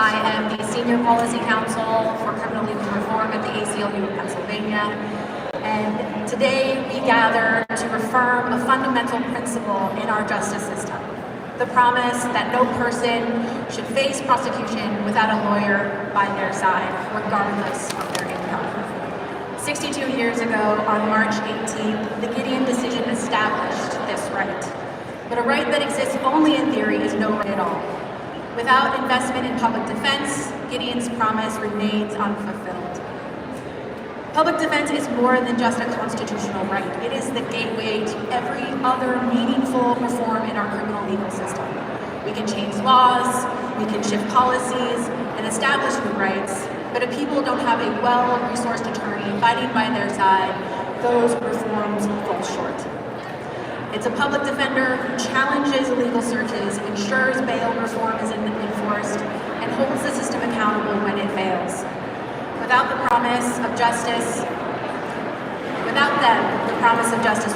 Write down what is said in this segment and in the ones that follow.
I am the Senior Policy Counsel for Criminal Legal Reform at the ACLU of Pennsylvania. And today we gather to affirm a fundamental principle in our justice system. The promise that no person should face prosecution without a lawyer by their side, regardless of their income. 62 years ago, on March 18th, the Gideon decision established this right. But a right that exists only in theory is no right at all. Without investment in public defense, Gideon's promise remains unfulfilled. Public defense is more than just a constitutional right. It is the gateway to every other meaningful reform in our criminal legal system. We can change laws, we can shift policies, and establish new rights, but if people don't have a well-resourced attorney fighting by their side, those reforms fall short. It's a public defender who challenges illegal searches, ensures bail reform is enforced, and holds the system accountable when it fails. Without them, the promise of justice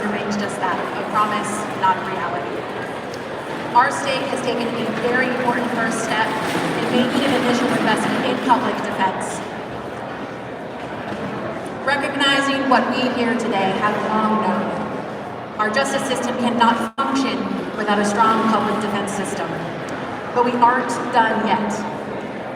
remains just that, a promise, not a reality. Our state has taken a very important first step in making an initial investment in public defense. Recognizing what we here today have long known. Our justice system cannot function without a strong public defense system. But we aren't done yet.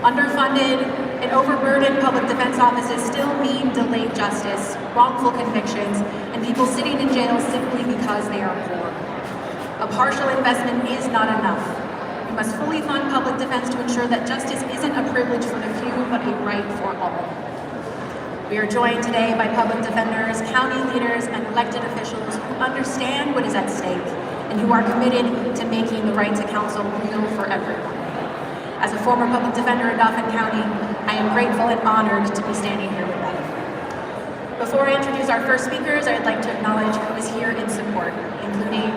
Underfunded and overburdened public defense offices still mean delayed justice, wrongful convictions, and people sitting in jail simply because they are poor. A partial investment is not enough. We must fully fund public defense to ensure that justice isn't a privilege for the few, but a right for all. We are joined today by public defenders, county leaders, and elected officials who understand what is at stake and who are committed to making the right to counsel real for everyone. As a former public defender in Dauphin County, I am grateful and honored to be standing here with them. Before I introduce our first speakers, I'd like to acknowledge who is here in support, including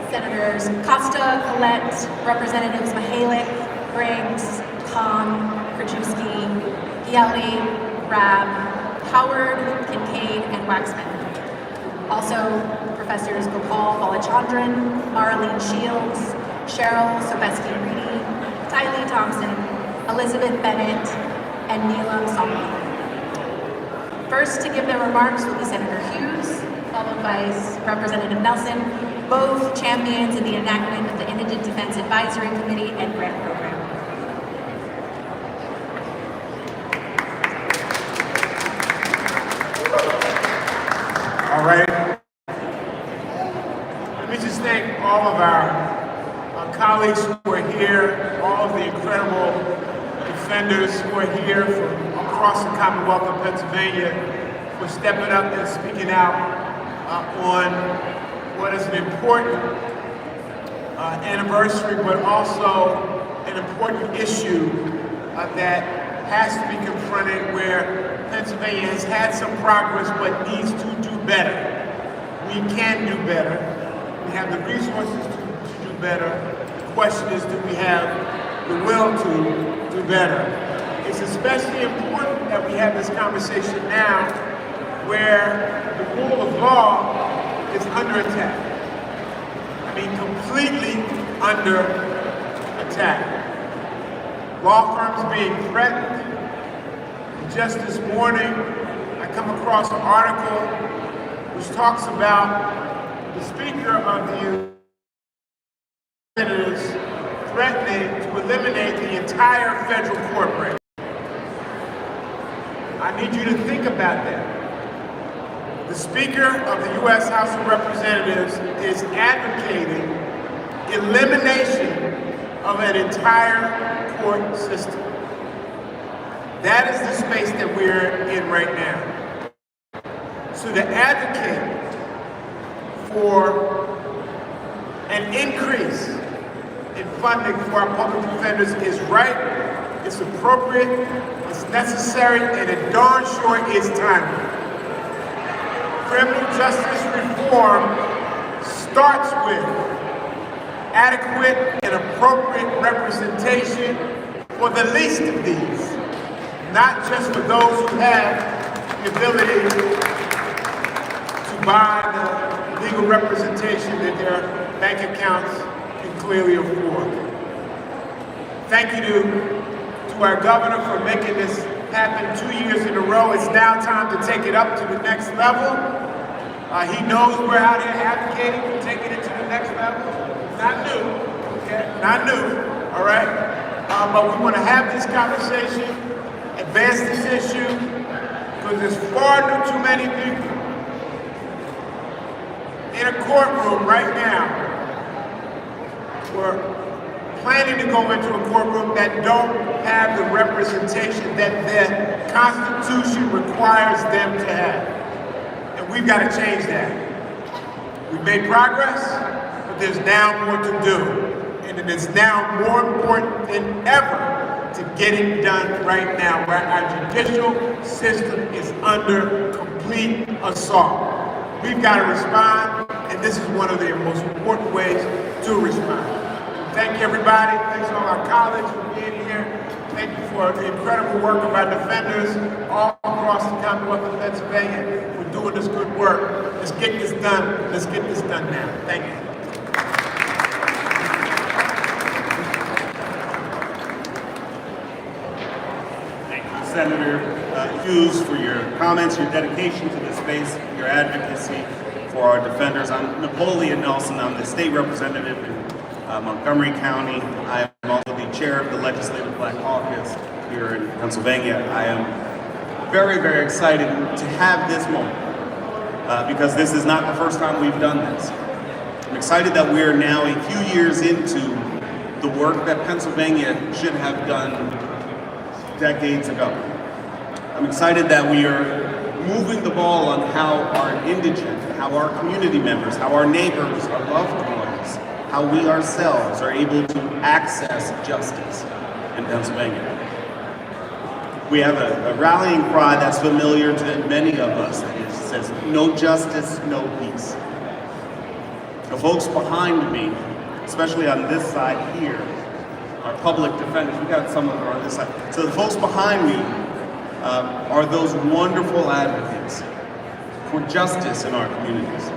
Senators Costa, Collette, Representatives Mihalik, Briggs, Khan, Krajewski, Gielli, Rabb, Howard, Kincaid, and Waxman. Also, Professors Gopal Balachandran, Marlene Shields, Cheryl Sobeski-Reedy, Tylee Thompson, Elizabeth Bennett, and Neelam Salmi. First to give their remarks will be Senator Hughes, followed by Representative Nelson, both champions in the enactment of the Indigent Defense Advisory Committee and Grant Program. All right. Let me just thank all of our colleagues who are here, all of the incredible defenders who are here from across the Commonwealth of Pennsylvania for stepping up and speaking out on what is an important anniversary, but also an important issue that has to be confronted, where Pennsylvania has had some progress but needs to do better. We can do better. We have the resources to do better. The question is, do we have the will to do better? It's especially important that we have this conversation now, where the rule of law is under attack. I mean, completely under attack. Law firms being threatened. Just this morning, I come across an article which talks about the Speaker of the Senators threatening to eliminate the entire federal court branch. I need you to think about that. The Speaker of the U.S. House of Representatives is advocating elimination of an entire court system. That is the space that we're in right now. So to advocate for an increase in funding for our public defenders is right, it's appropriate, it's necessary, and it darn sure is timely. Criminal justice reform starts with adequate and appropriate representation for the least of these. Not just for those who have the ability to buy the legal representation that their bank accounts can clearly afford. Thank you to to our governor for making this happen 2 years in a row. It's now time to take it up to the next level. He knows we're out here advocating for taking it to the next level. Not new, okay? Not new, all right? But we want to have this conversation, advance this issue, because there's far too many people in a courtroom right now. We're planning to go into a courtroom that don't have the representation that the Constitution requires them to have. And we've got to change that. We've made progress, but there's now more to do. And it is now more important than ever to get it done right now, where our judicial system is under complete assault. We've got to respond, and this is one of the most important ways to respond. Thank you, everybody. Thanks to all our colleagues for being here. Thank you for the incredible work of our defenders all across the Commonwealth of Pennsylvania for doing this good work. Let's get this done. Let's get this done now. Thank you. Senator Hughes, for your comments, your dedication to this space, your advocacy for our defenders. I'm Napoleon Nelson. I'm the state representative in Montgomery County. I am also the chair of the Legislative Black Caucus here in Pennsylvania. I am very, very excited to have this moment because this is not the first time we've done this. I'm excited that we are now a few years into the work that Pennsylvania should have done decades ago. I'm excited that we are moving the ball on how our indigent, how our community members, how our neighbors, our loved ones, how we ourselves are able to access justice in Pennsylvania. We have a rallying cry that's familiar to many of us. It says, no justice, no peace. The folks behind me, especially on this side here, our public defenders, we got some of them on this side. So the folks behind me are those wonderful advocates for justice in our communities.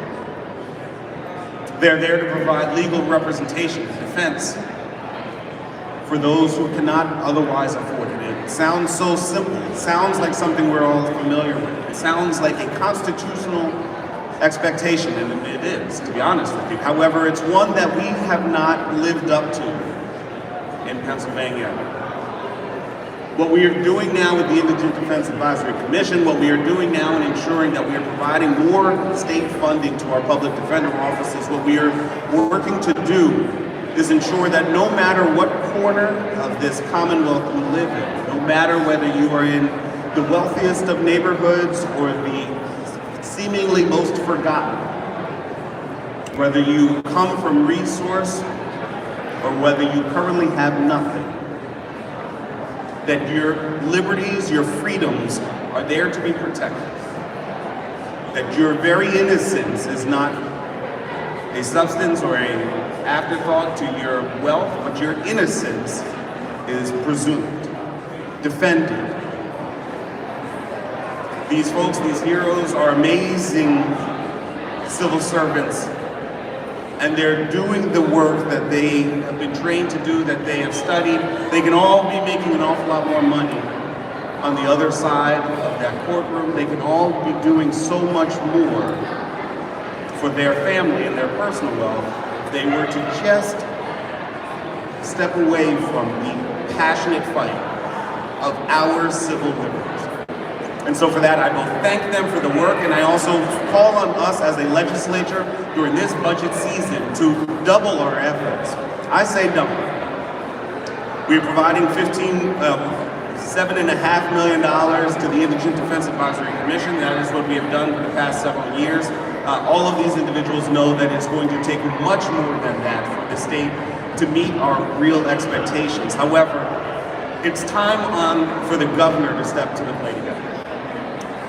They're there to provide legal representation and defense for those who cannot otherwise afford it. It sounds so simple. It sounds like something we're all familiar with. It sounds like a constitutional expectation, and it is, to be honest with you. However, it's one that we have not lived up to in Pennsylvania. What we are doing now with the Indigent Defense Advisory Commission, what we are doing now in ensuring that we are providing more state funding to our public defender offices, what we are working to do is ensure that no matter what corner of this Commonwealth you live in, no matter whether you are in the wealthiest of neighborhoods or the seemingly most forgotten, whether you come from resource or whether you currently have nothing, that your liberties, your freedoms are there to be protected. That your very innocence is not a substance or an afterthought to your wealth, but your innocence is presumed, defended. These folks, these heroes are amazing civil servants, and they're doing the work that they have been trained to do, that they have studied. They can all be making an awful lot more money on the other side of that courtroom. They can all be doing so much more for their family and their personal wealth if they were to just step away from the passionate fight of our civil liberties. And so for that, I both thank them for the work, and I also call on us as a legislature during this budget season to double our efforts. I say double. We're providing $7.5 million to the Indigent Defense Advisory Commission. That is what we have done for the past several years. All of these individuals know that it's going to take much more than that for the state to meet our real expectations. However, it's time for the governor to step to the plate again.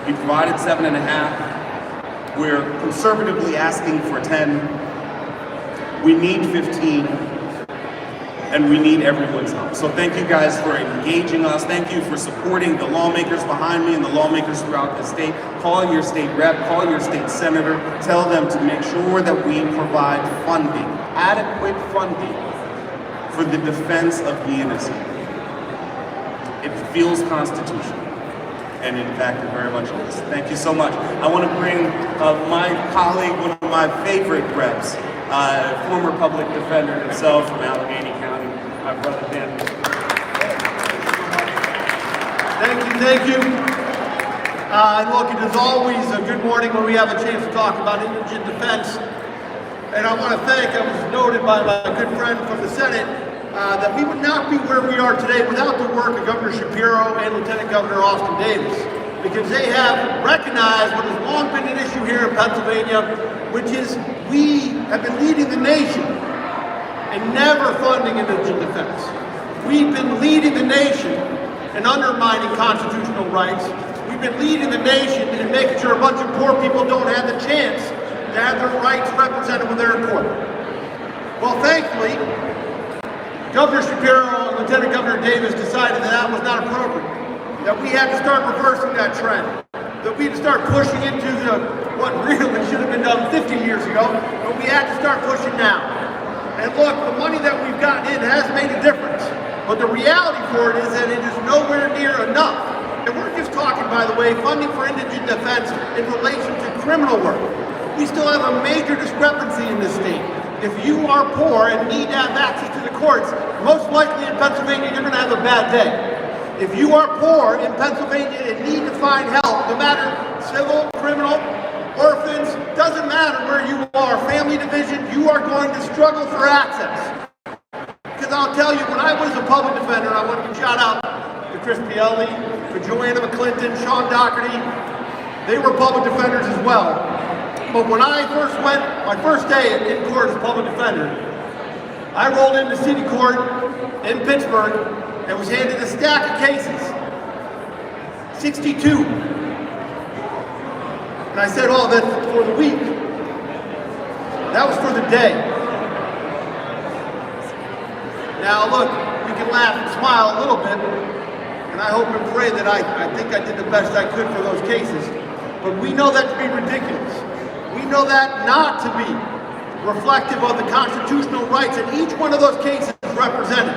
We provided 7.5. We're conservatively asking for 10. We need 15, and we need everyone's help. So thank you guys for engaging us. Thank you for supporting the lawmakers behind me and the lawmakers throughout the state. Call your state rep, call your state senator, tell them to make sure that we provide funding, adequate funding for the defense of the innocent. It feels constitutional. And in fact, it very much is. Thank you so much. I want to bring my colleague, one of my favorite reps, former public defender himself from Allegheny County, my brother Dan. Thank you. Look, it is always a good morning when we have a chance to talk about indigent defense. And I want to thank, I was noted by my good friend from the Senate, that we would not be where we are today without the work of Governor Shapiro and Lieutenant Governor Austin Davis, because they have recognized what has long been an issue here in Pennsylvania, which is we have been leading the nation in never funding indigent defense. We've been leading the nation in undermining constitutional rights. We've been leading the nation in making sure a bunch of poor people don't have the chance to have their rights represented when they're in court. Well, thankfully, Governor Shapiro and Lieutenant Governor Davis decided that that was not appropriate, that we had to start reversing that trend, that we had to start pushing into what really should have been done 50 years ago, but we had to start pushing now. And look, the money that we've gotten in has made a difference, but the reality for it is that it is nowhere near enough. And we're just talking, by the way, funding for indigent defense in relation to criminal work. We still have a major discrepancy in this state. If you are poor and need to have access to the courts, most likely in Pennsylvania, you're going to have a bad day. If you are poor in Pennsylvania and need to find help, no matter civil, criminal, orphans, doesn't matter where you are, family division, you are going to struggle for access. Because I'll tell you, when I was a public defender, I want to give a shout out to Chris Pielli, to Joanna McClinton, Sean Doherty. They were public defenders as well. But when I first went, my first day in court as a public defender, I rolled into city court in Pittsburgh and was handed a stack of cases, 62. And I said, oh, that's for the week. That was for the day. Now look, we can laugh and smile a little bit, and I hope and pray that I think I did the best I could for those cases. But we know that to be ridiculous. We know that not to be reflective of the constitutional rights that each one of those cases represented.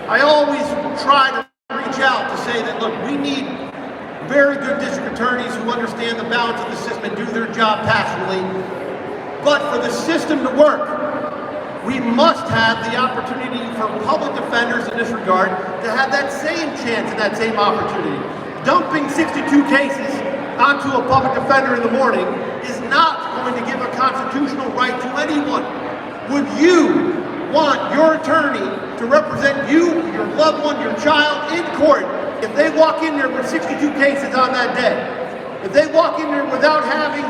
I always try to reach out to say that, look, we need very good district attorneys who understand the balance of the system and do their job passionately. But for the system to work, we must have the opportunity for public defenders in this regard to have that same chance and that same opportunity. Dumping 62 cases onto a public defender in the morning is not going to give a constitutional right to anyone. Would you want your attorney to represent you, your loved one, your child in court if they walk in there with 62 cases on that day? If they walk in there without having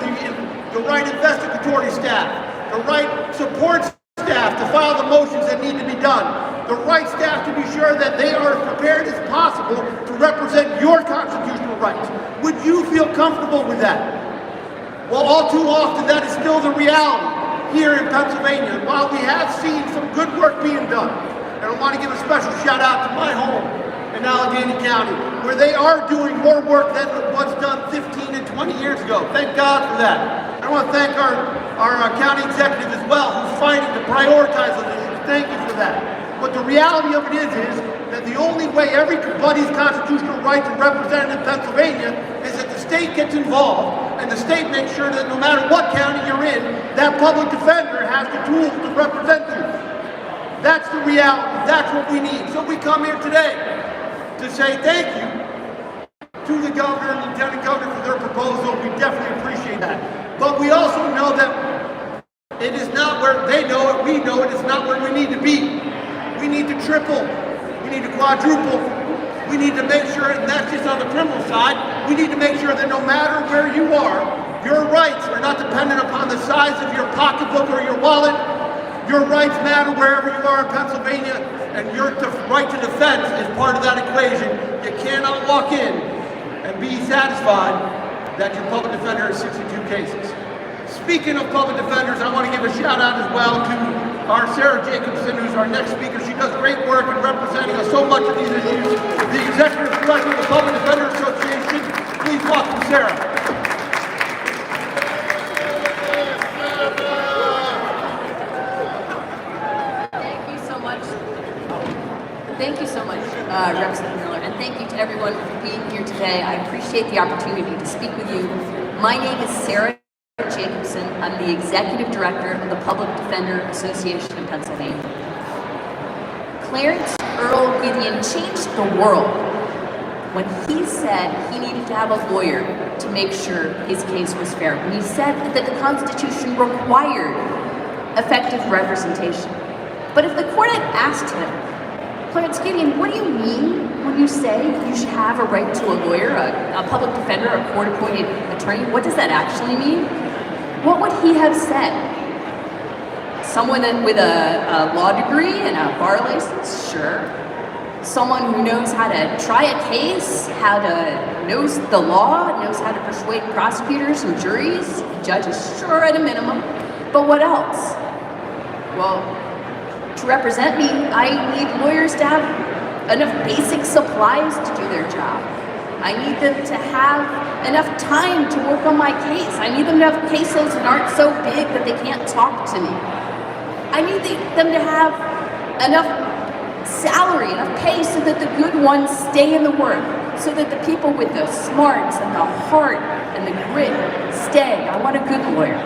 the right investigatory staff, the right support staff to file the motions that need to be done, the right staff to be sure that they are as prepared as possible to represent your constitutional rights, would you feel comfortable with that? Well, all too often that is still the reality here in Pennsylvania. And while we have seen some good work being done, and I want to give a special shout out to my home in Allegheny County, where they are doing more work than was done 15 and 20 years ago. Thank God for that. I want to thank our county executive as well, who's fighting to prioritize those issues. Thank you for that. But the reality of it is that the only way everybody's constitutional rights are represented in Pennsylvania is that the state gets involved and the state makes sure that no matter what county you're in, that public defender has the tools to represent you. That's the reality. That's what we need. So we come here today to say thank you to the governor and lieutenant governor for their proposal. We definitely appreciate that. But we also know that it is not where they know it, we know it, it's not where we need to be. We need to triple, we need to quadruple, we need to make sure, and that's just on the criminal side, we need to make sure that no matter where you are, your rights are not dependent upon the size of your pocketbook or your wallet. Your rights matter wherever you are in Pennsylvania, and your right to defense is part of that equation. You cannot walk in and be satisfied that your public defender has 62 cases. Speaking of public defenders, I want to give a shout out as well to our Sarah Jacobson, who's our next speaker. She does great work in representing us so much of these issues. The Executive Director of the Public Defender Association, please welcome Sarah. Thank you so much. Thank you so much, Representative Miller, and thank you to everyone for being here today. I appreciate the opportunity to speak with you. My name is Sarah Jacobson. I'm the Executive Director of the Public Defender Association in Pennsylvania. Clarence Earl Gideon changed the world when he said he needed to have a lawyer to make sure his case was fair. When he said that the Constitution required effective representation. But if the court had asked him, Clarence Gideon, what do you mean when you say you should have a right to a lawyer, a public defender, a court-appointed attorney? What does that actually mean? What would he have said? Someone with a law degree and a bar license? Sure. Someone who knows how to try a case, knows the law, knows how to persuade prosecutors and juries, judges? Sure, at a minimum. But what else? Well, to represent me, I need lawyers to have enough basic supplies to do their job. I need them to have enough time to work on my case. I need them to have caseloads that aren't so big that they can't talk to me. I need them to have enough salary, enough pay so that the good ones stay in the work, so that the people with the smarts and the heart and the grit stay. I want a good lawyer.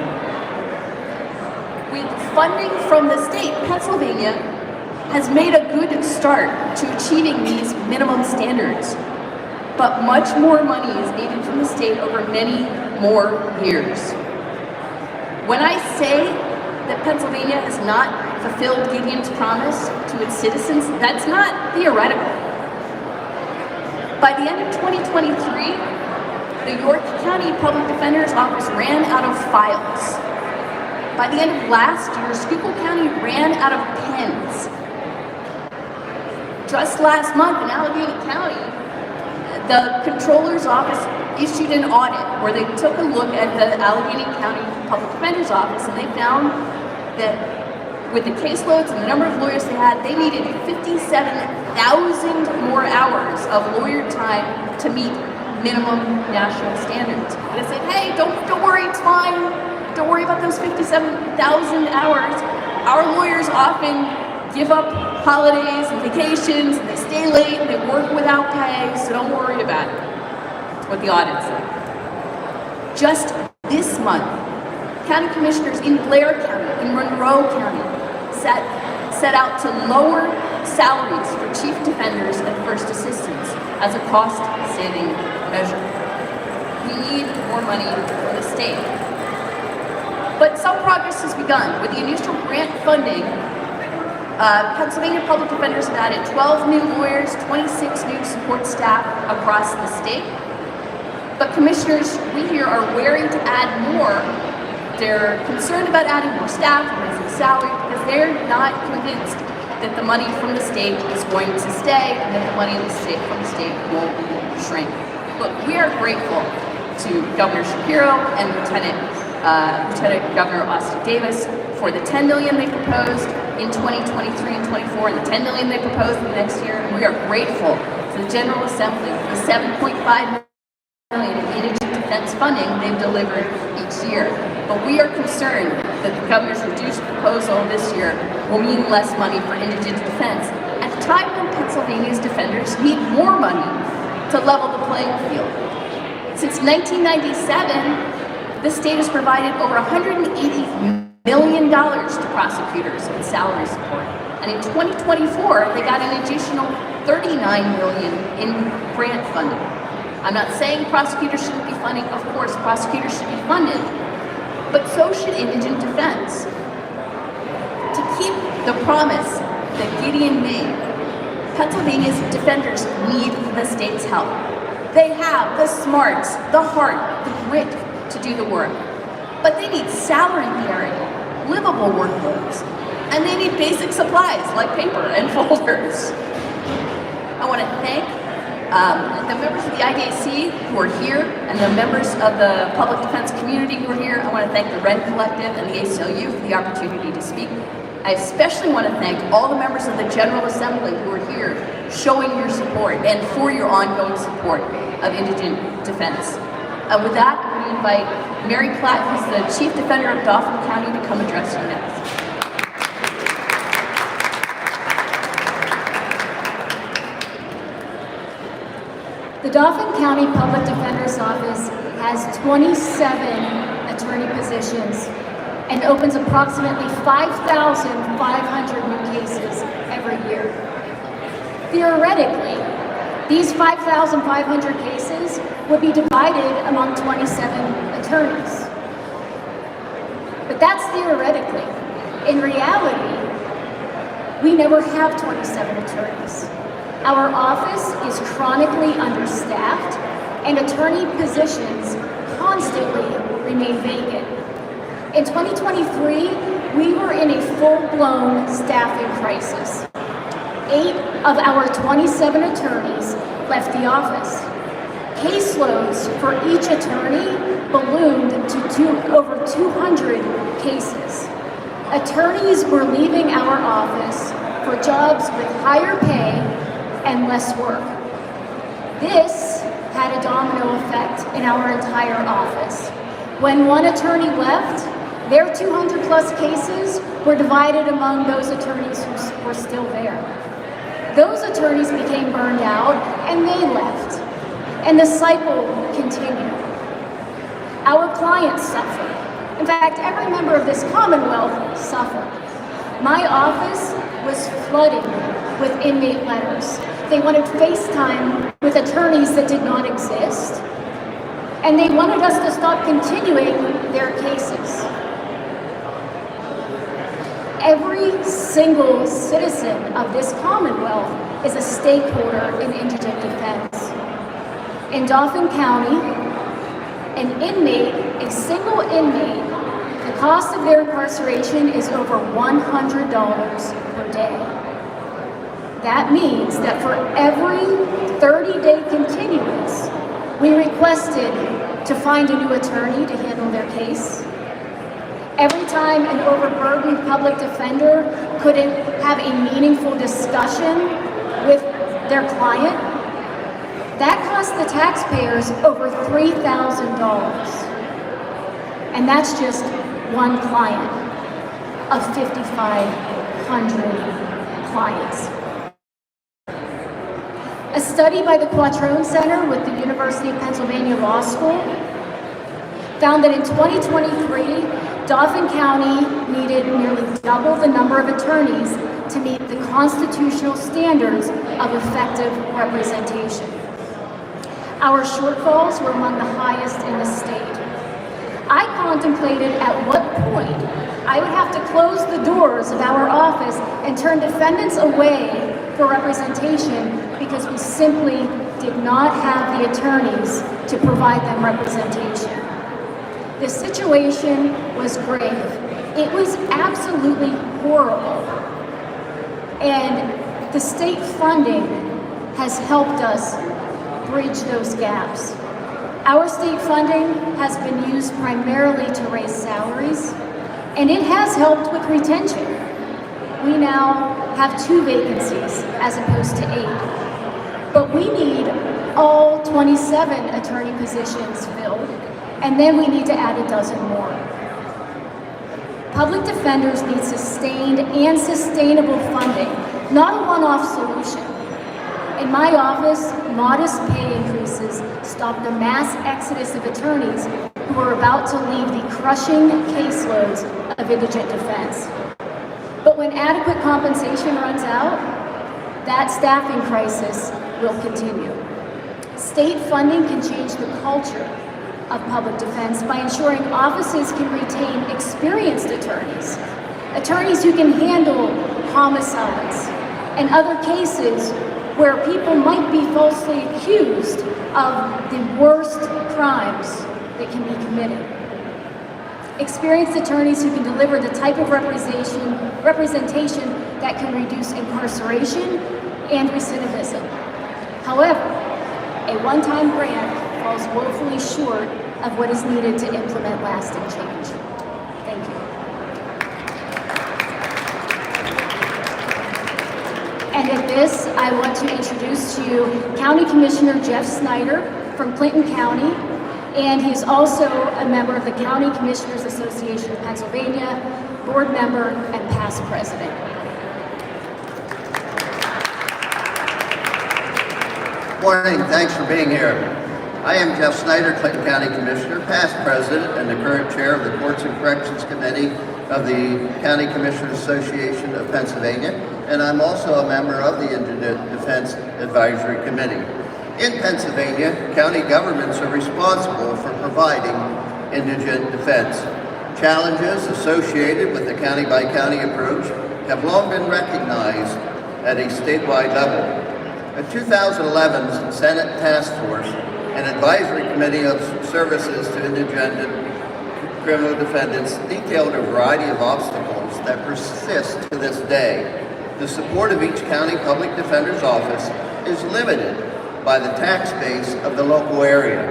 With funding from the state, Pennsylvania has made a good start to achieving these minimum standards. But much more money is needed from the state over many more years. When I say that Pennsylvania has not fulfilled Gideon's promise to its citizens, that's not theoretical. By the end of 2023, the York County Public Defender's Office ran out of files. By the end of last year, Schuylkill County ran out of pens. Just last month in Allegheny County, the Comptroller's Office issued an audit where they took a look at the Allegheny County Public Defender's Office, and they found that with the caseloads and the number of lawyers they had, they needed 57,000 more hours of lawyer time to meet minimum national standards. And I said, hey, don't worry, it's fine. Don't worry about those 57,000 hours. Our lawyers often give up holidays and vacations, and they stay late, and they work without pay, so don't worry about it. That's what the audit said. Just this month, county commissioners in Blair County, in Monroe County, set out to lower salaries for chief defenders and first assistants as a cost-saving measure. We need more money from the state. But some progress has begun. With the initial grant funding, Pennsylvania Public Defenders have added 12 new lawyers, 26 new support staff across the state. But commissioners, we here are wary to add more. They're concerned about adding more staff and raising salary because they're not convinced that the money from the state is going to stay and that the money from the state won't shrink. Look, we are grateful to Governor Shapiro and Lieutenant Governor Austin Davis for the $10 million they proposed in 2023 and 24 and the $10 million they proposed in the next year. And we are grateful to the General Assembly for the $7.5 million in indigent defense funding they've delivered each year. But we are concerned that the governor's reduced proposal this year will mean less money for indigent defense at a time when Pennsylvania's defenders need more money to level the playing field. Since 1997, the state has provided over $180 million to prosecutors in salary support. And in 2024, they got an additional $39 million in grant funding. I'm not saying prosecutors shouldn't be funding. Of course, prosecutors should be funded. But so should indigent defense. To keep the promise that Gideon made, Pennsylvania's defenders need the state's help. They have the smarts, the heart, the grit to do the work. But they need salary parity, livable workloads, and they need basic supplies like paper and folders. I want to thank the members of the IDAC who are here and the members of the public defense community who are here. I want to thank the Red Collective and the ACLU for the opportunity to speak. I especially want to thank all the members of the General Assembly who are here showing your support and for your ongoing support of indigent defense. With that, I'm going to invite Mary Platt, who's the Chief Defender of Dauphin County, to come address you next. The Dauphin County Public Defender's Office has 27 attorney positions and opens approximately 5,500 new cases every year. Theoretically, these 5,500 cases would be divided among 27 attorneys. But that's theoretically. In reality, we never have 27 attorneys. Our office is chronically understaffed, and attorney positions constantly remain vacant. In 2023, we were in a full-blown staffing crisis. 8 of our 27 attorneys left the office. Caseloads for each attorney ballooned to over 200 cases. Attorneys were leaving our office for jobs with higher pay and less work. This had a domino effect in our entire office. When one attorney left, their 200 plus cases were divided among those attorneys who were still there. Those attorneys became burned out and they left, and the cycle continued. Our clients suffered. In fact, every member of this commonwealth suffered. My office was flooding with inmate letters. They wanted FaceTime with attorneys that did not exist, and they wanted us to stop continuing their cases. Every single citizen of this commonwealth is a stakeholder in indigent defense. In Dauphin County, a single inmate, the cost of their incarceration is over $100 per day. That means that for every 30-day continuance, we requested to find a new attorney to handle their case. Every time an overburdened public defender couldn't have a meaningful discussion with their client, that cost the taxpayers over $3,000. And that's just one client of 5,500 clients. A study by the Quattrone Center with the University of Pennsylvania Law School found that in 2023, Dauphin County needed nearly double the number of attorneys to meet the constitutional standards of effective representation. Our shortfalls were among the highest in the state. I contemplated at what point I would have to close the doors of our office and turn defendants away for representation because we simply did not have the attorneys to provide them representation. The situation was grave. It was absolutely horrible. And the state funding has helped us bridge those gaps. Our state funding has been used primarily to raise salaries, and it has helped with retention. We now have 2 vacancies as opposed to 8. But we need all 27 attorney positions filled, and then we need to add a dozen more. Public defenders need sustained and sustainable funding, not a one-off solution. In my office, modest pay increases stopped the mass exodus of attorneys who were about to leave the crushing caseloads of indigent defense. But when adequate compensation runs out, that staffing crisis will continue. State funding can change the culture of public defense by ensuring offices can retain experienced attorneys, attorneys who can handle homicides and other cases where people might be falsely accused of the worst crimes that can be committed. Experienced attorneys who can deliver the type of representation that can reduce incarceration and recidivism. However, a one-time grant falls woefully short of what is needed to implement lasting change. Thank you. And at this, I want to introduce to you County Commissioner Jeff Snyder from Clinton County, and he's also a member of the County Commissioners Association of Pennsylvania, board member and past president. Morning, thanks for being here. I am Jeff Snyder, Clinton County Commissioner, past president and the current chair of the Courts and Corrections Committee of the County Commissioners Association of Pennsylvania, and I'm also a member of the Indigent Defense Advisory Committee. In Pennsylvania, county governments are responsible for providing indigent defense. Challenges associated with the county-by-county approach have long been recognized at a statewide level. A 2011 Senate Task Force and Advisory Committee of Services to Indigent Criminal Defendants detailed a variety of obstacles that persist to this day. The support of each county public defender's office is limited by the tax base of the local area.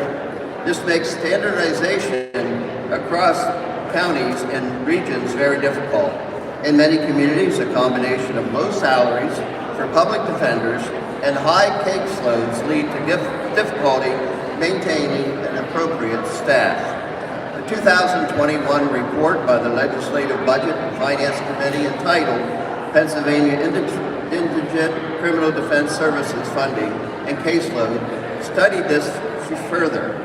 This makes standardization across counties and regions very difficult. In many communities, a combination of low salaries for public defenders and high caseloads lead to difficulty maintaining an appropriate staff. The 2021 report by the Legislative Budget and Finance Committee entitled Pennsylvania Indigent Criminal Defense Services Funding and Caseload studied this further.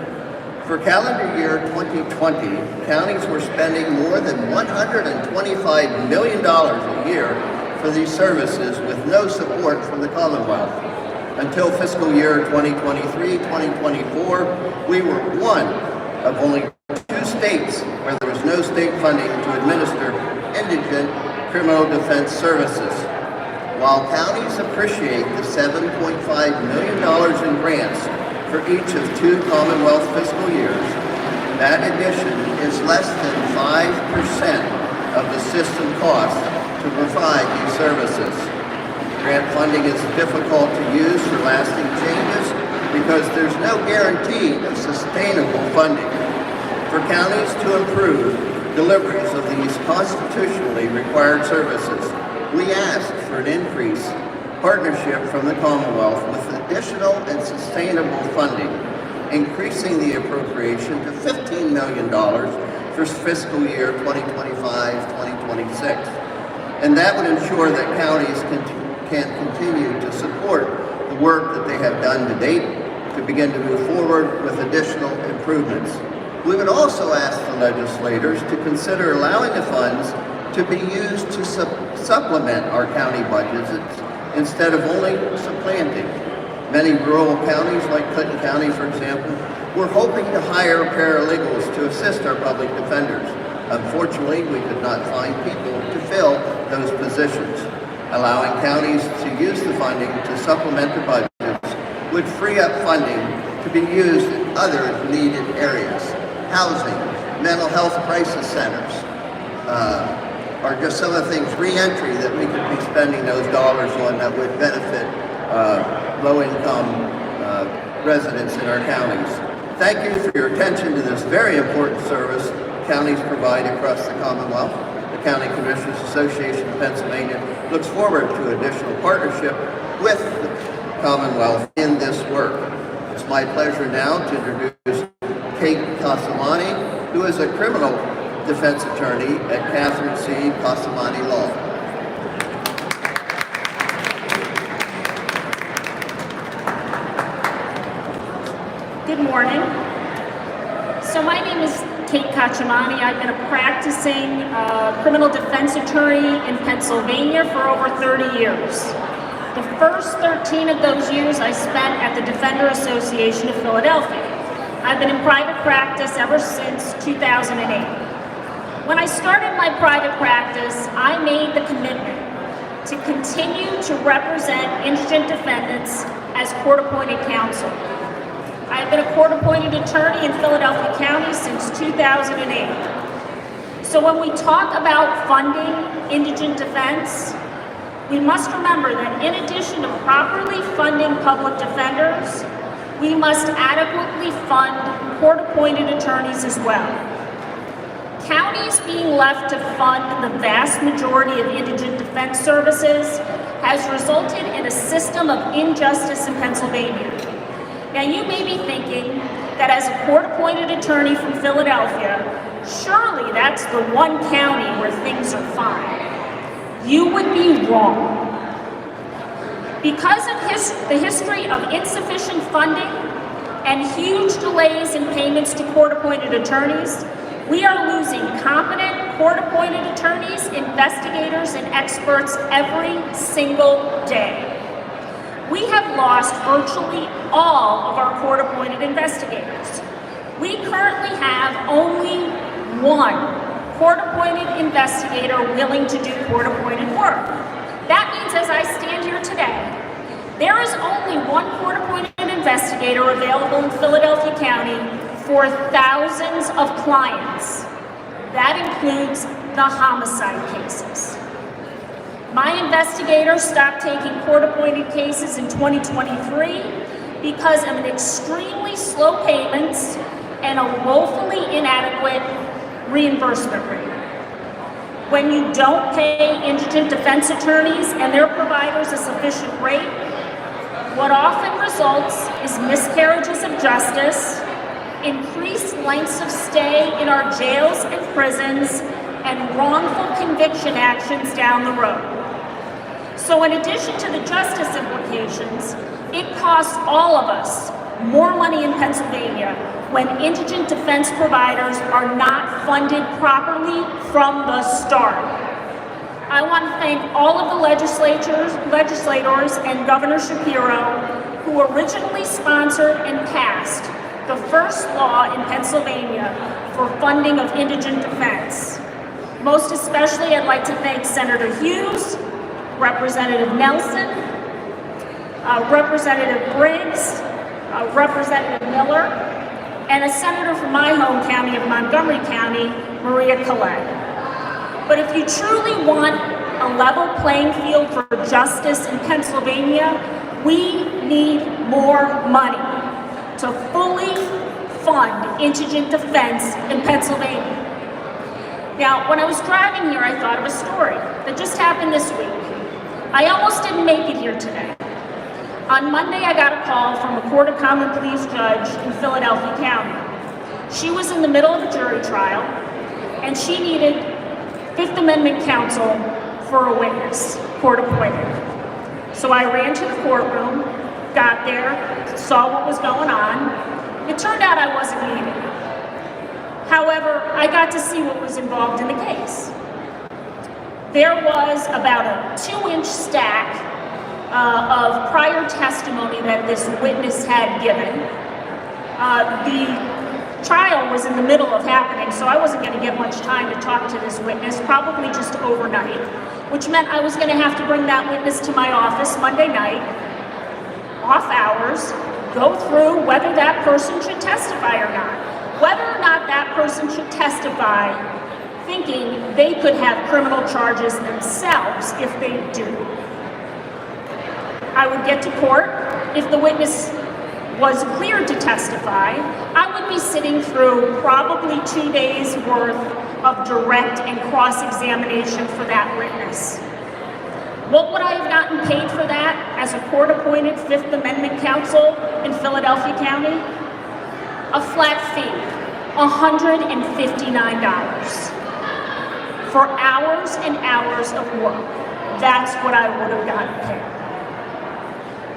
For calendar year 2020, counties were spending more than $125 million a year for these services with no support from the Commonwealth. Until fiscal year 2023-2024, we were one of only 2 states where there was no state funding to administer indigent criminal defense services. While counties appreciate the $7.5 million in grants for each of 2 Commonwealth fiscal years, that addition is less than 5% of the system cost to provide these services. Grant funding is difficult to use for lasting changes because there's no guarantee of sustainable funding. For counties to improve deliveries of these constitutionally required services, we ask for an increased partnership from the Commonwealth with additional and sustainable funding, increasing the appropriation to $15 million for fiscal year 2025-2026. And that would ensure that counties can continue to support the work that they have done to date to begin to move forward with additional improvements. We would also ask the legislators to consider allowing the funds to be used to supplement our county budgets instead of only supplanting. Many rural counties, like Clinton County, for example, were hoping to hire paralegals to assist our public defenders. Unfortunately, we could not find people to fill those positions. Allowing counties to use the funding to supplement the budgets would free up funding to be used in other needed areas. Housing, mental health crisis centers, are just some of the things, re-entry, that we could be spending those dollars on that would benefit low-income residents in our counties. Thank you for your attention to this very important service counties provide across the Commonwealth. The County Commissioners Association of Pennsylvania looks forward to additional partnership with the Commonwealth in this work. It's my pleasure now to introduce Kate Casamani, who is a criminal defense attorney at Catherine C. Casamani Law. Good morning. So my name is Kate Casamani. I've been a practicing criminal defense attorney in Pennsylvania for over 30 years. The first 13 of those years I spent at the Defender Association of Philadelphia. I've been in private practice ever since 2008. When I started my private practice, I made the commitment to continue to represent indigent defendants as court-appointed counsel. I have been a court-appointed attorney in Philadelphia County since 2008. So when we talk about funding indigent defense, we must remember that in addition to properly funding public defenders, we must adequately fund court-appointed attorneys as well. Counties being left to fund the vast majority of indigent defense services has resulted in a system of injustice in Pennsylvania. Now you may be thinking that as a court-appointed attorney from Philadelphia, surely that's the one county where things are fine. You would be wrong. Because of the history of insufficient funding and huge delays in payments to court-appointed attorneys, we are losing competent court-appointed attorneys, investigators, and experts every single day. We have lost virtually all of our court-appointed investigators. We currently have only one court-appointed investigator willing to do court-appointed work. That means as I stand here today, there is only one court-appointed investigator available in Philadelphia County for thousands of clients. That includes the homicide cases. My investigators stopped taking court-appointed cases in 2023 because of an extremely slow payments and a woefully inadequate reimbursement rate. When you don't pay indigent defense attorneys and their providers a sufficient rate, what often results is miscarriages of justice, increased lengths of stay in our jails and prisons, and wrongful conviction actions down the road. So in addition to the justice implications, it costs all of us more money in Pennsylvania when indigent defense providers are not funded properly from the start. I want to thank all of the legislators and Governor Shapiro who originally sponsored and passed the first law in Pennsylvania for funding of indigent defense. Most especially, I'd like to thank Senator Hughes, Representative Nelson, Representative Briggs, Representative Miller, and a senator from my home county of Montgomery County, Maria Collette. But if you truly want a level playing field for justice in Pennsylvania, we need more money to fully fund indigent defense in Pennsylvania. Now, when I was driving here, I thought of a story that just happened this week. I almost didn't make it here today. On Monday, I got a call from a Court of Common Pleas judge in Philadelphia County. She was in the middle of a jury trial, and she needed Fifth Amendment counsel for a witness, court appointed. So I ran to the courtroom, got there, saw what was going on. It turned out I wasn't needed. However, I got to see what was involved in the case. There was about a 2-inch stack of prior testimony that this witness had given. The trial was in the middle of happening, so I wasn't going to get much time to talk to this witness, probably just overnight, which meant I was going to have to bring that witness to my office Monday night, off hours, go through whether that person should testify or not. Whether or not that person should testify, thinking they could have criminal charges themselves if they do. I would get to court. If the witness was cleared to testify, I would be sitting through probably 2 days worth of direct and cross-examination for that witness. What would I have gotten paid for that as a court-appointed Fifth Amendment counsel in Philadelphia County? A flat fee, $159, for hours and hours of work. That's what I would have gotten paid.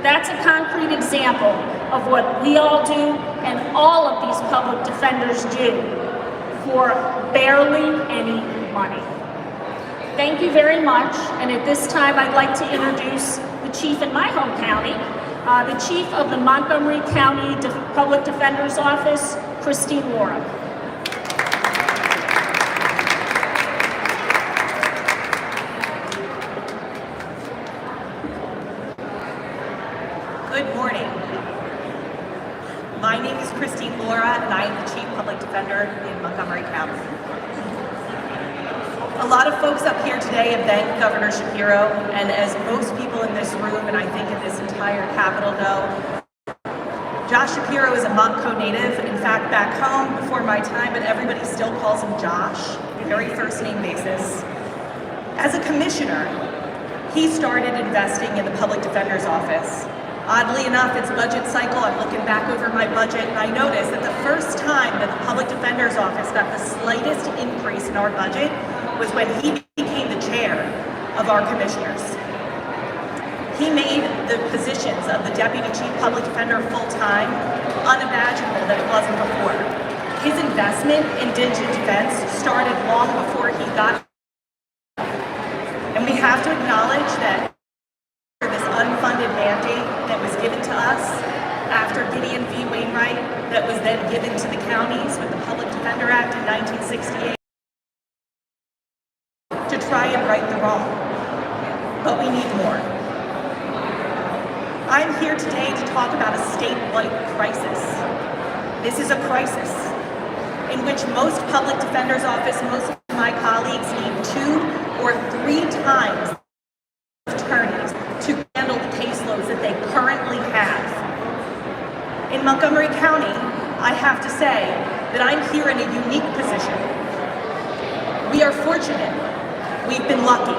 That's a concrete example of what we all do and all of these public defenders do for barely any money. Thank you very much, and at this time I'd like to introduce the chief in my home county, the chief of the Montgomery County Public Defender's Office, Christine Laura. Good morning. My name is Christine Laura, and I am the Chief Public Defender in Montgomery County. A lot of folks up here today have thanked Governor Shapiro, and as most people in this room, and I think in this entire Capitol know, Josh Shapiro is a Montco native. In fact, back home before my time, but everybody still calls him Josh, very first name basis. As a commissioner, he started investing in the Public Defender's Office. Oddly enough, it's budget cycle. I'm looking back over my budget, and I noticed that the first time that the Public Defender's Office got the slightest increase in our budget was when he became the chair of our commissioners. He made the positions of the Deputy Chief Public Defender full-time, unimaginable that it wasn't before. His investment in indigent defense started long before he got, and we have to acknowledge that this unfunded mandate that was given to us after Gideon v. Wainwright, that was then given to the counties with the Public Defender Act in 1968, to try and right the wrong. But we need more. I'm here today to talk about a statewide crisis. This is a crisis in which most public defender's office, most of my colleagues need 2 or 3 times attorneys to handle the caseloads that they currently have. In Montgomery County, I have to say that I'm here in a unique position. We are fortunate. We've been lucky.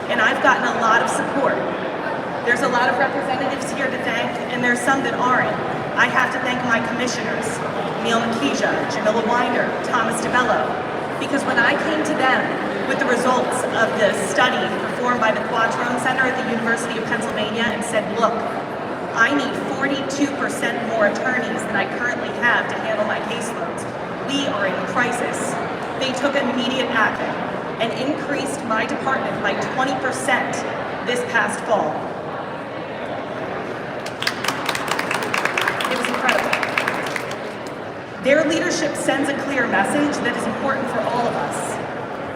And I've gotten a lot of support. There's a lot of representatives here to thank, and there's some that aren't. I have to thank my commissioners, Neil McKeesha, Jamila Winder, Thomas DeBello, because when I came to them with the results of the study performed by the Quattrone Center at the University of Pennsylvania and said, look, I need 42% more attorneys than I currently have to handle my caseloads. We are in crisis. They took immediate action and increased my department by 20% this past fall. It was incredible. Their leadership sends a clear message that is important for all of us.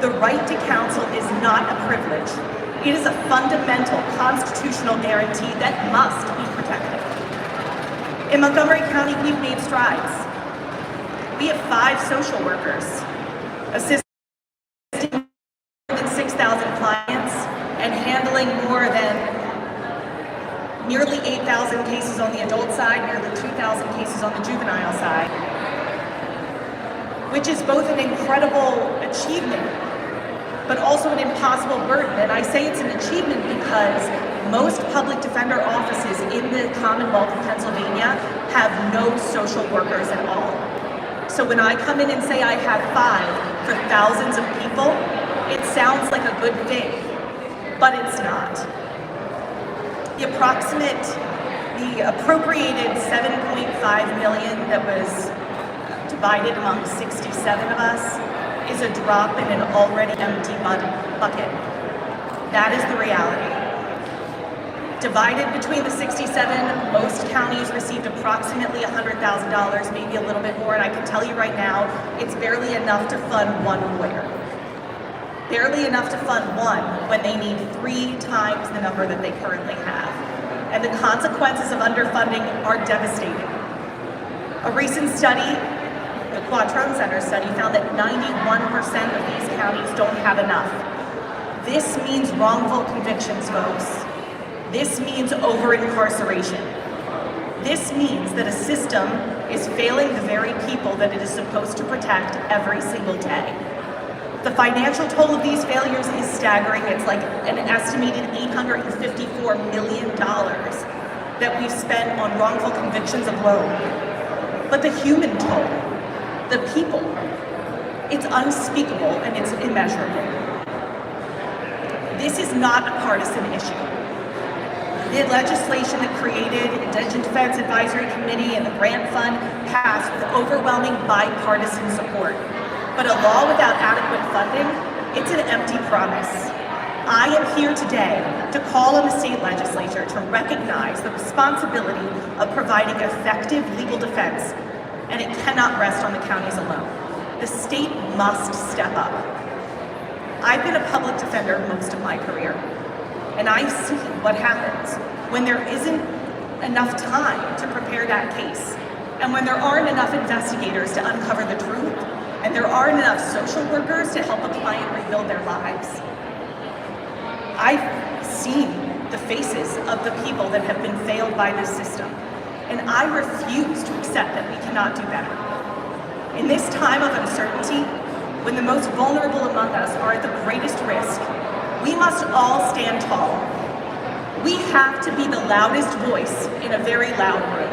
The right to counsel is not a privilege. It is a fundamental constitutional guarantee that must be protected. In Montgomery County, we've made strides. We have 5 social workers assisting more than 6,000 clients and handling more than nearly 8,000 cases on the adult side, nearly 2,000 cases on the juvenile side, which is both an incredible achievement, but also an impossible burden. And I say it's an achievement because most public defender offices in the Commonwealth of Pennsylvania have no social workers at all. So when I come in and say I have 5 for thousands of people, it sounds like a good thing, but it's not. The appropriated $7.5 million that was divided among 67 of us is a drop in an already empty bucket. That is the reality. Divided between the 67, most counties received approximately $100,000, maybe a little bit more, and I can tell you right now, it's barely enough to fund one lawyer. Barely enough to fund one when they need 3 times the number that they currently have. And the consequences of underfunding are devastating. A recent study, the Quattrone Center study, found that 91% of these counties don't have enough. This means wrongful convictions, folks. This means over-incarceration. This means that a system is failing the very people that it is supposed to protect every single day. The financial toll of these failures is staggering. It's like an estimated $854 million that we've spent on wrongful convictions alone. But the human toll, the people, it's unspeakable and it's immeasurable. This is not a partisan issue. The legislation that created Indigent Defense Advisory Committee and the Grant Fund passed with overwhelming bipartisan support. But a law without adequate funding, it's an empty promise. I am here today to call on the state legislature to recognize the responsibility of providing effective legal defense, and it cannot rest on the counties alone. The state must step up. I've been a public defender most of my career, and I've seen what happens when there isn't enough time to prepare that case, and when there aren't enough investigators to uncover the truth, and there aren't enough social workers to help a client rebuild their lives. I've seen the faces of the people that have been failed by this system, and I refuse to accept that we cannot do better. In this time of uncertainty, when the most vulnerable among us are at the greatest risk, we must all stand tall. We have to be the loudest voice in a very loud room.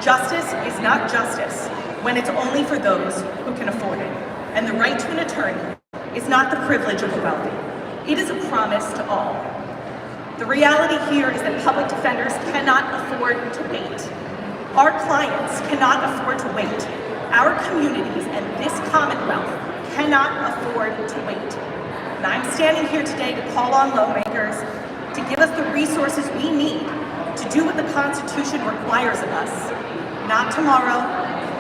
Justice is not justice when it's only for those who can afford it. And the right to an attorney is not the privilege of the wealthy. It is a promise to all. The reality here is that public defenders cannot afford to wait. Our clients cannot afford to wait. Our communities and this commonwealth cannot afford to wait. And I'm standing here today to call on lawmakers to give us the resources we need to do what the Constitution requires of us. Not tomorrow,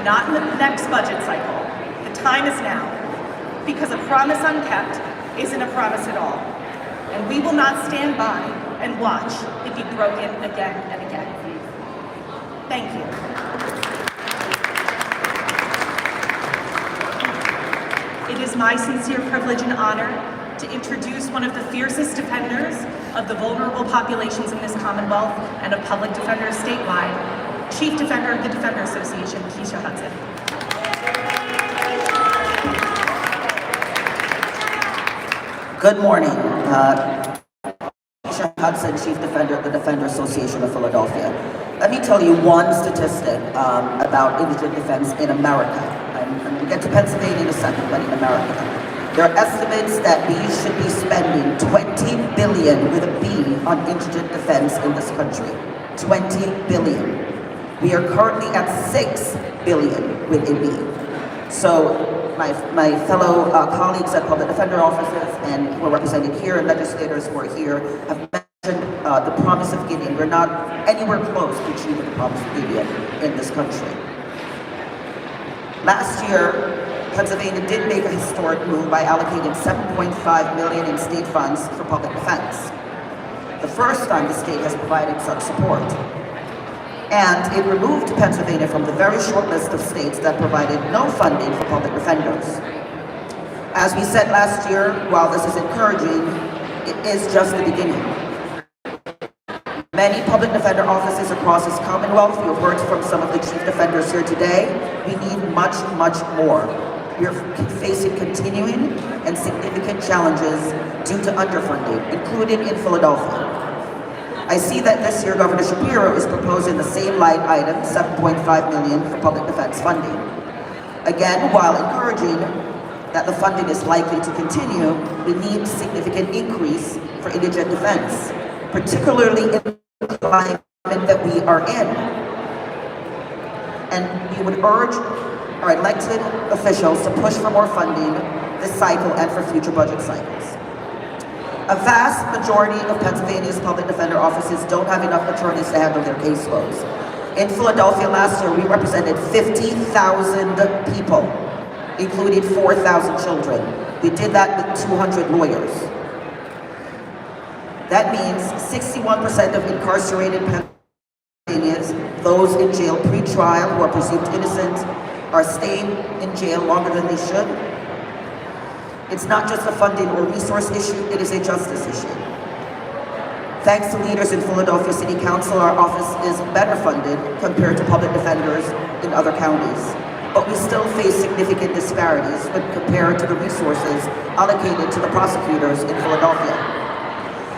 not in the next budget cycle. The time is now. Because a promise unkept isn't a promise at all. And we will not stand by and watch it be broken again and again. Thank you. It is my sincere privilege and honor to introduce one of the fiercest defenders of the vulnerable populations in this Commonwealth and of public defenders statewide, Chief Defender of the Defender Association, Keisha Hudson. Good morning. Keisha Hudson, Chief Defender of the Defender Association of Philadelphia. Let me tell you one statistic about indigent defense in America. I'm going to get to Pennsylvania in a second, but in America. There are estimates that we should be spending $20 billion with a B on indigent defense in this country. $20 billion. We are currently at $6 billion with a B. So my fellow colleagues at public defender offices and who are represented here and legislators who are here have mentioned the promise of Gideon. We're not anywhere close to achieving the promise of Gideon in this country. Last year, Pennsylvania did make a historic move by allocating $7.5 million in state funds for public defense. The first time the state has provided such support. And it removed Pennsylvania from the very short list of states that provided no funding for public defenders. As we said last year, while this is encouraging, it is just the beginning. Many public defender offices across this Commonwealth, you have heard from some of the chief defenders here today, we need much, much more. We are facing continuing and significant challenges due to underfunding, including in Philadelphia. I see that this year Governor Shapiro is proposing the same line item, $7.5 million for public defense funding. Again, while encouraging that the funding is likely to continue, we need significant increase for indigent defense, particularly in the climate that we are in. And we would urge our elected officials to push for more funding this cycle and for future budget cycles. A vast majority of Pennsylvania's public defender offices don't have enough attorneys to handle their caseloads. In Philadelphia last year, we represented 50,000 people, including 4,000 children. We did that with 200 lawyers. That means 61% of incarcerated Pennsylvanians, those in jail pre-trial who are presumed innocent, are staying in jail longer than they should. It's not just a funding or resource issue, it is a justice issue. Thanks to leaders in Philadelphia City Council, our office is better funded compared to public defenders in other counties. But we still face significant disparities when compared to the resources allocated to the prosecutors in Philadelphia.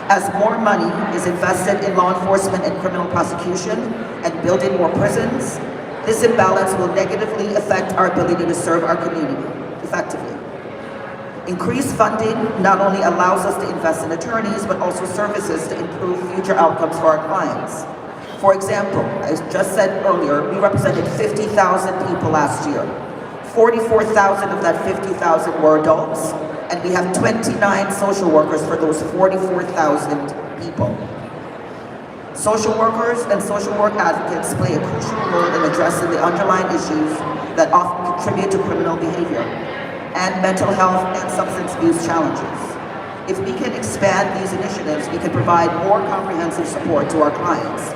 As more money is invested in law enforcement and criminal prosecution and building more prisons, this imbalance will negatively affect our ability to serve our community effectively. Increased funding not only allows us to invest in attorneys, but also services to improve future outcomes for our clients. For example, as just said earlier, we represented 50,000 people last year. 44,000 of that 50,000 were adults, and we have 29 social workers for those 44,000 people. Social workers and social work advocates play a crucial role in addressing the underlying issues that often contribute to criminal behavior and mental health and substance abuse challenges. If we can expand these initiatives, we can provide more comprehensive support to our clients.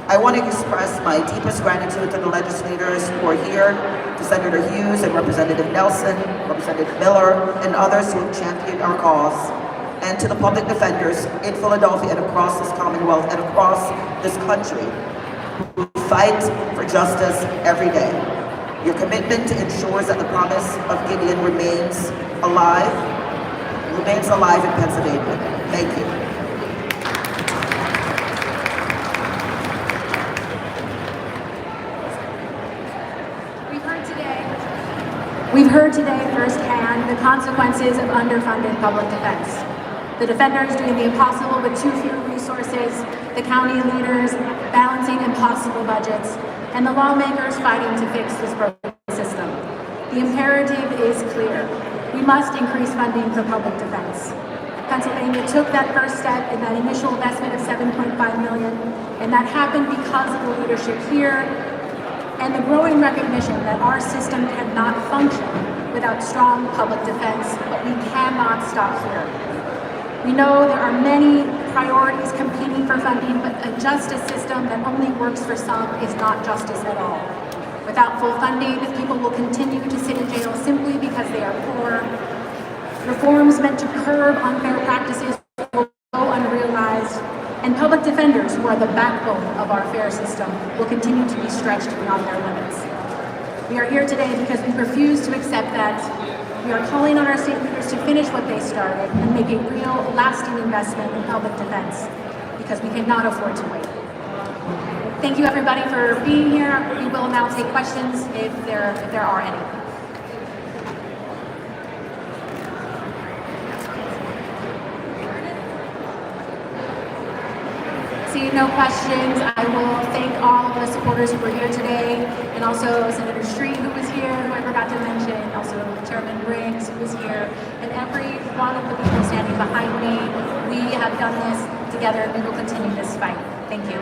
I want to express my deepest gratitude to the legislators who are here, to Senator Hughes and Representative Nelson, Representative Miller, and others who have championed our cause, and to the public defenders in Philadelphia and across this Commonwealth and across this country who fight for justice every day. Your commitment ensures that the promise of Gideon remains alive in Pennsylvania. Thank you. We've heard today firsthand the consequences of underfunded public defense. The defenders doing the impossible with too few resources, the county leaders balancing impossible budgets, and the lawmakers fighting to fix this broken system. The imperative is clear. We must increase funding for public defense. Pennsylvania took that first step in that initial investment of $7.5 million, and that happened because of the leadership here and the growing recognition that our system cannot function without strong public defense, but we cannot stop here. We know there are many priorities competing for funding, but a justice system that only works for some is not justice at all. Without full funding, people will continue to sit in jail simply because they are poor. Reforms meant to curb unfair practices will go unrealized, and public defenders, who are the backbone of our fair system, will continue to be stretched beyond their limits. We are here today because we refuse to accept that. We are calling on our state leaders to finish what they started and make a real, lasting investment in public defense, because we cannot afford to wait. Thank you, everybody, for being here. We will now take questions if there are any. Seeing no questions, I will thank all of the supporters who were here today, and also Senator Street, who was here, who I forgot to mention, also Chairman Briggs, who was here, and every one of the people standing behind me. We have done this together, and we will continue this fight. Thank you.